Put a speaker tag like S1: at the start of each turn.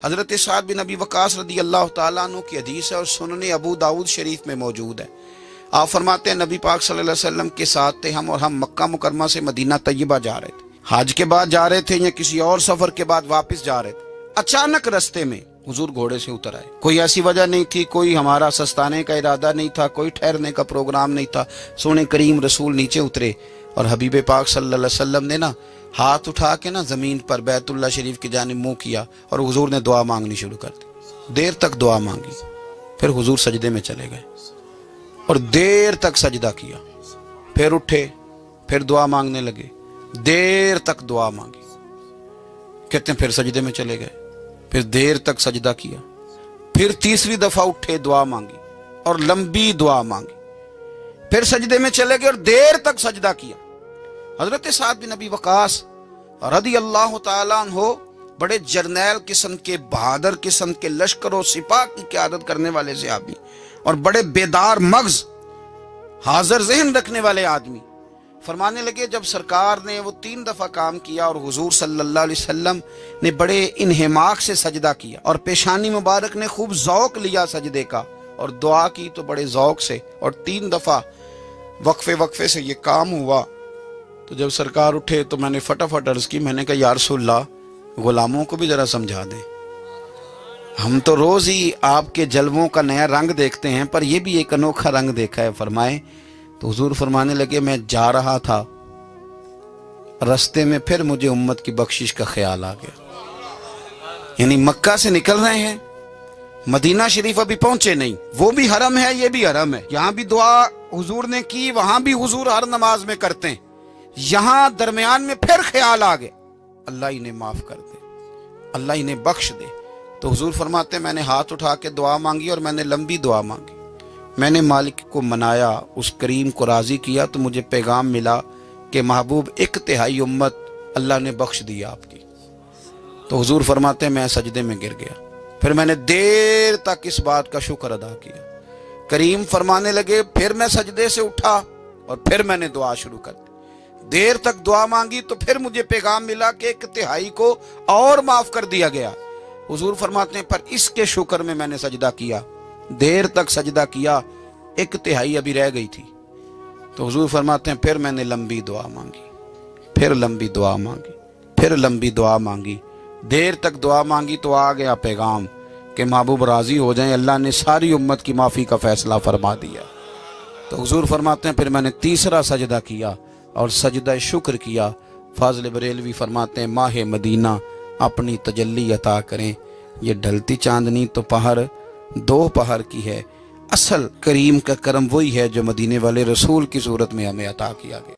S1: حضرت سعد بن ابی وقاص رضی اللہ تعالیٰ عنہ کی حدیث ہے اور سنن ابو داؤد شریف میں موجود ہے۔ آپ فرماتے ہیں نبی پاک صلی اللہ علیہ وسلم کے ساتھ تھے ہم، اور ہم مکہ مکرمہ سے مدینہ طیبہ جا رہے تھے، حج کے بعد جا رہے تھے یا کسی اور سفر کے بعد واپس جا رہے تھے۔ اچانک رستے میں حضور گھوڑے سے اتر آئے، کوئی ایسی وجہ نہیں تھی، کوئی ہمارا سستانے کا ارادہ نہیں تھا، کوئی ٹھہرنے کا پروگرام نہیں تھا۔ سونے کریم رسول نیچے اترے اور حبیب پاک صلی اللہ علیہ وسلم نے ہاتھ اٹھا کے زمین پر بیت اللہ شریف کی جانب منہ کیا اور حضور نے دعا مانگنی شروع کر دی۔ دیر تک دعا مانگی، پھر حضور سجدے میں چلے گئے اور دیر تک سجدہ کیا، پھر اٹھے، پھر دعا مانگنے لگے، دیر تک دعا مانگی، کہتے ہیں پھر سجدے میں چلے گئے، پھر دیر تک سجدہ کیا، پھر تیسری دفعہ اٹھے دعا مانگی اور لمبی دعا مانگی، پھر سجدے میں چلے گئے اور دیر تک سجدہ کیا۔ حضرت سعد بن ابی وقاص رضی اللہ تعالیٰ عنہ بڑے جرنیل قسم کے، بہادر قسم کے، لشکر و سپاہ کی قیادت کرنے والے صحابی اور بڑے بیدار مغز، حاضر ذہن رکھنے والے آدمی، فرمانے لگے جب سرکار نے وہ 3 دفعہ کام کیا اور حضور صلی اللہ علیہ وسلم نے بڑے انہماک سے سجدہ کیا اور پیشانی مبارک نے خوب ذوق لیا سجدے کا اور دعا کی تو بڑے ذوق سے، اور 3 دفعہ وقفے سے یہ کام ہوا، تو جب سرکار اٹھے تو میں نے فٹافٹ عرض کی، میں نے کہا یا رسول اللہ غلاموں کو بھی ذرا سمجھا دیں، ہم تو روز ہی آپ کے جلووں کا نیا رنگ دیکھتے ہیں پر یہ بھی ایک انوکھا رنگ دیکھا ہے۔ فرمائے تو حضور فرمانے لگے میں جا رہا تھا، رستے میں پھر مجھے امت کی بخشش کا خیال آ گیا۔ یعنی مکہ سے نکل رہے ہیں، مدینہ شریف ابھی پہنچے نہیں، وہ بھی حرم ہے یہ بھی حرم ہے، یہاں بھی دعا حضور نے کی، وہاں بھی حضور ہر نماز میں کرتے ہیں، یہاں درمیان میں پھر خیال آ گیا اللہ انہیں معاف کر دے، اللہ انہیں بخش دے۔ تو حضور فرماتے ہیں میں نے ہاتھ اٹھا کے دعا مانگی اور میں نے لمبی دعا مانگی، میں نے مالک کو منایا، اس کریم کو راضی کیا، تو مجھے پیغام ملا کہ محبوب 1/3 امت اللہ نے بخش دیا آپ کی۔ تو حضور فرماتے ہیں میں سجدے میں گر گیا، پھر میں نے دیر تک اس بات کا شکر ادا کیا۔ کریم فرمانے لگے پھر میں سجدے سے اٹھا اور پھر میں نے دعا شروع کر دی، دیر تک دعا مانگی تو پھر مجھے پیغام ملا کہ 1/3 کو اور معاف کر دیا گیا۔ حضور فرماتے ہیں پر اس کے شکر میں نے سجدہ کیا، دیر تک سجدہ کیا، 1/3 ابھی رہ گئی تھی۔ تو حضور فرماتے ہیں پھر میں نے لمبی دعا مانگی، پھر لمبی دعا مانگی، پھر لمبی دعا مانگی، دیر تک دعا مانگی تو آ گیا پیغام کہ محبوب راضی ہو جائیں، اللہ نے ساری امت کی معافی کا فیصلہ فرما دیا۔ تو حضور فرماتے ہیں پھر میں نے تیسرا سجدہ کیا اور سجدہ شکر کیا۔ فاضل بریلوی فرماتے ہیں ماہ مدینہ اپنی تجلی عطا کریں، یہ ڈھلتی چاندنی تو پہر 2 پہر کی ہے، اصل کریم کا کرم وہی ہے جو مدینے والے رسول کی صورت میں ہمیں عطا کیا گیا۔